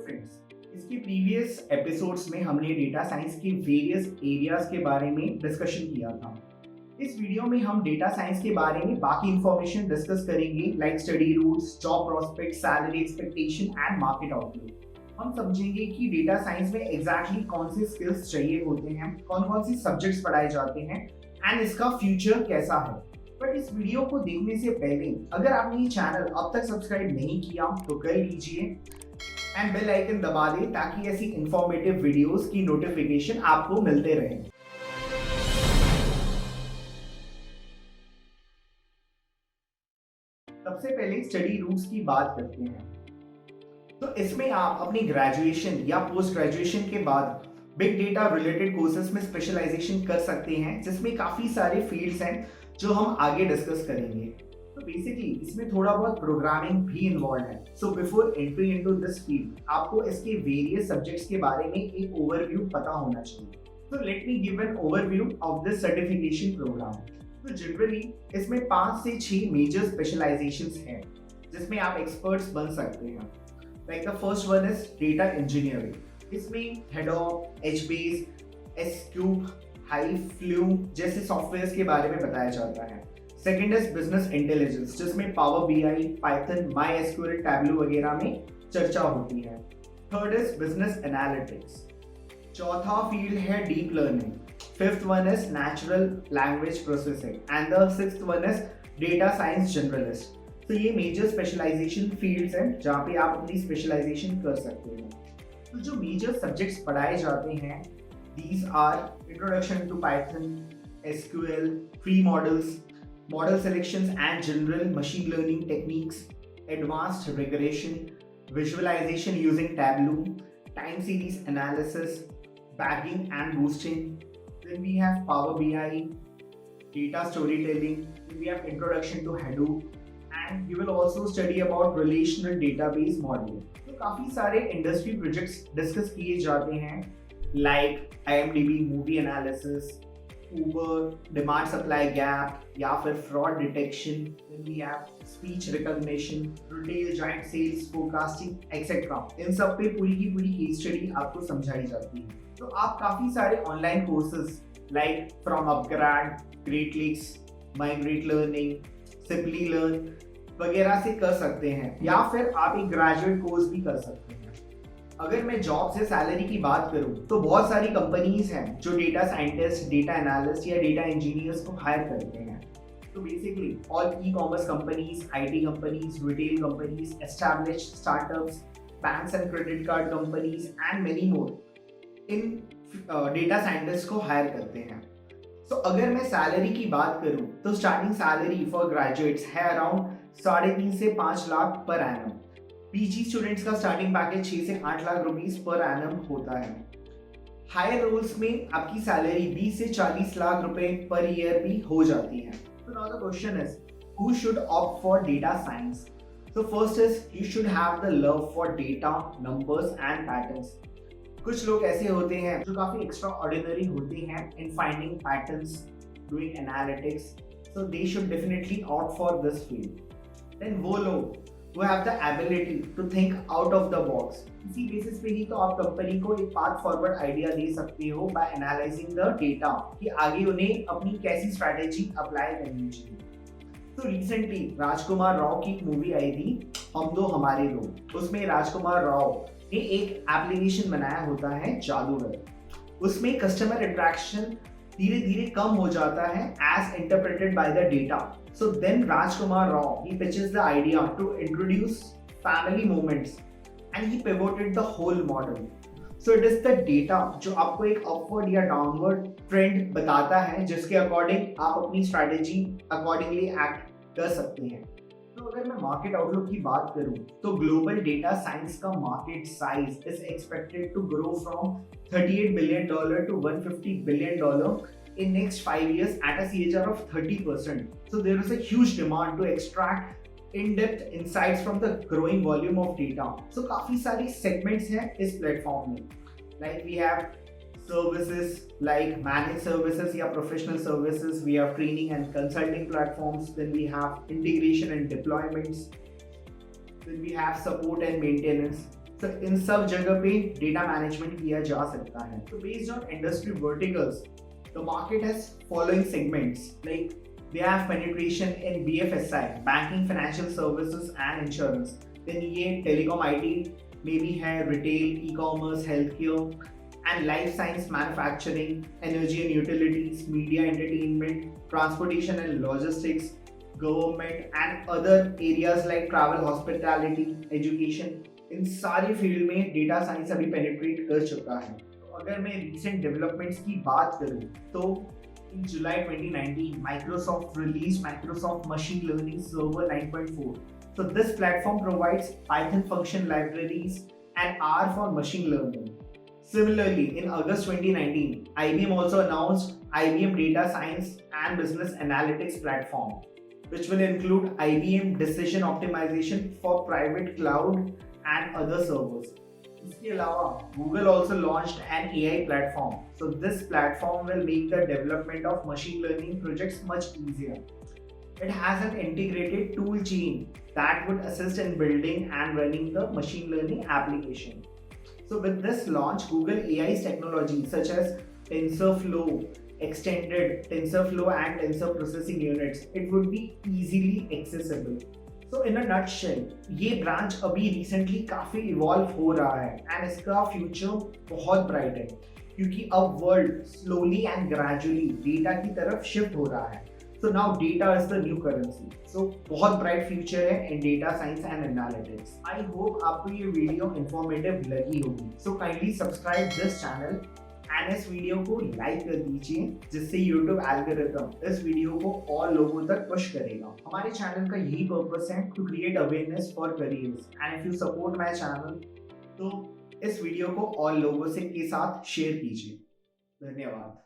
Friends, इसके previous episodes में हमने डेटा साइंस के वेरियस एरियाज के बारे में डिस्कशन किया था। इस वीडियो में हम डेटा साइंस के बारे में बाकी इंफॉर्मेशन डिस्कस करेंगे like study routes, job prospect, salary expectation and market outlook. हम समझेंगे कि डेटा साइंस में एग्जैक्टली कौन से स्किल्स चाहिए होते हैं, कौन कौन से सब्जेक्ट्स पढ़ाए जाते हैं एंड इसका फ्यूचर कैसा है। बट इस वीडियो को देखने से पहले अगर आपने ये चैनल अब तक सब्सक्राइब नहीं किया तो कर लीजिए एंड बेल आइकन दबा दें ताकि ऐसी इंफॉर्मेटिव वीडियोस की नोटिफिकेशन आपको मिलते रहें। सबसे पहले स्टडी रूट्स की बात करते हैं। तो इसमें आप अपनी ग्रेजुएशन या पोस्ट ग्रेजुएशन के बाद बिग डेटा रिलेटेड कोर्सेज में स्पेशलाइजेशन कर सकते हैं, जिसमें काफी सारे फील्ड्स हैं जो हम आगे डिस्कस करेंगे। तो बेसिकली इसमें थोड़ा बहुत प्रोग्रामिंग भी इन्वॉल्व है। So before entry into this field आपको इसके वेरियस सब्जेक्ट्स के बारे में एक ओवरव्यू पता होना चाहिए। तो let me give an overview of this certification program. तो जनरली इसमें 5 से 6 मेजर स्पेशलाइजेशंस हैं जिसमें आप एक्सपर्ट्स बन सकते हैं। Like the first one is data engineering. इसमें हेडॉप, एचबेस, एसक्यूब, हाइव, फ्लूम जैसे सॉफ्टवेयर्स के बारे में बताया जाता है। सेकेंड इज बिजनेस इंटेलिजेंस, जिसमें power BI, Python, my SQL, tableau वगैरह में चर्चा होती है। Third is business analytics. चौथा फील्ड है deep learning. Fifth one is natural language processing and the sixth one is data science generalist. तो ये मेजर स्पेशलाइजेशन फील्ड्स हैं जहाँ पे आप अपनी स्पेशलाइजेशन कर सकते हैं। तो जो मेजर सब्जेक्ट्स पढ़ाए जाते हैं these are introduction to Python, SQL, tree models, model selections and general machine learning techniques, advanced regression, visualization using Tableau, time series analysis, bagging and boosting. Then we have Power BI, data storytelling. Then we have introduction to Hadoop, and you will also study about relational database modeling. तो काफी सारे industry projects discuss किए जाते हैं like IMDb movie analysis, Uber demand supply gap या फिर fraud detection, then we have speech recognition, retail giant sales forecasting etcetera. इन सब पे पूरी की पूरी केस स्टडी आपको समझाई जाती है। तो आप काफी सारे online courses like from upGrad, Great Lakes, migrate learning, Simplilearn वगैरह से कर सकते हैं, या फिर आप एक ग्रेजुएट कोर्स भी कर सकते हैं। अगर मैं जॉब से सैलरी की बात करूं तो बहुत सारी कंपनीज हैं जो डेटा साइंटिस्ट, डेटा एनालिस्ट या डेटा इंजीनियर्स को हायर करते हैं। तो basically all e commerce companies, IT companies, retail companies, established startups, banks and credit card companies and many more in data scientist को हायर करते हैं। तो अगर मैं सैलरी की बात करूं तो स्टार्टिंग सैलरी फॉर ग्रेजुएट्स है अराउंड 3.5 से 5 lakh per annum. PG students का स्टार्टिंग पैकेज 6 से 8 लाख रुपीस पर एनम होता है। हायर रोल्स में आपकी सैलरी 20 से 40 लाख रुपए पर ईयर भी हो जाती है। तो now the question is who should opt for data science. तो first is you should have the love for data, numbers and patterns. कुछ लोग ऐसे होते हैं जो काफी एक्स्ट्रा ऑर्डिनरी होते हैं in finding patterns, doing analytics, so they should definitely opt for this field. Then वो लोग who have the ability to think out of the box, इसी बेसिस पे ही तो आप कंपनी को एक पाथ फॉरवर्ड आइडिया दे सकते हो बाय एनालाइजिंग द डेटा कि आगे उन्हें अपनी कैसी स्ट्रैटेजी अप्लाई करनी चाहिए। तो रिसेंटली राजकुमार राव की एक मूवी आई थी हम दो हमारे लोग। उसमें राजकुमार राव ने एक एप्लीकेशन बनाया होता है जादूगर। उसमें कस्टमर इंटरेक्शन धीरे धीरे कम हो जाता है as interpreted by the data. So then Rajkumar Rao, he pitches the idea to introduce family moments and he pivoted the whole model. So it is the data जो आपको एक upward या downward trend बताता है जिसके according आप अपनी strategy accordingly act कर सकते हैं। तो अगर मैं मार्केट आउटलुक की बात करूं तो ग्लोबल डेटा साइंस का market size is expected to grow from $38 billion to $150 billion in next 5 years at a CAGR of 30%. So there is a huge demand to extract in-depth insights from the growing volume of data. So काफी सारी segments हैं इस platform में. Like we have services like managed services या professional services. We have training and consulting platforms. Then we have integration and deployments. Then we have support and maintenance. तो इन सब जगह पे डेटा मैनेजमेंट किया जा सकता है। तो based on industry verticals, the market has following segments like they have penetration in BFSI, banking, financial services and insurance. Then ये telecom IT maybe है, retail, e-commerce, healthcare and life science, manufacturing, energy and utilities, media, entertainment, transportation and logistics, government and other areas like travel, hospitality, education. इन सारे field में data science अभी penetrate कर चुका है। तो अगर मैं रिसेंट डेवलपमेंट्स की बात करूं तो in July 2019, Microsoft released Microsoft Machine Learning Server 9.4. So this platform provides Python function libraries and R for machine learning. Similarly, in August 2019, IBM also announced IBM Data Science and Business Analytics platform, which will include IBM Decision Optimization for private cloud and other servers. इसके अलावा Google also launched an AI platform. So this platform will make the development of machine learning projects much easier. It has an integrated tool chain that would assist in building and running the machine learning application. So with this launch, Google AI's technologies such as TensorFlow, extended TensorFlow and Tensor Processing Units, it would be easily accessible. So in a nutshell, ये branch अभी recently काफी evolve हो रहा है and इसका future बहुत bright है क्योंकि अब world slowly and gradually data की तरफ शिफ्ट हो रहा है। So now data is the new currency. So बहुत ब्राइट फ्यूचर है in data science and analytics. I hope आपको ये वीडियो इंफॉर्मेटिव लगी होगी। So kindly subscribe this channel and इस वीडियो को लाइक कर दीजिए जिससे YouTube एल्गोरिथम इस वीडियो को और लोगों तक पुश करेगा। हमारे चैनल का यही पर्पस है to create awareness for careers and if you support my channel तो इस वीडियो को और लोगों से के साथ शेयर कीजिए। धन्यवाद।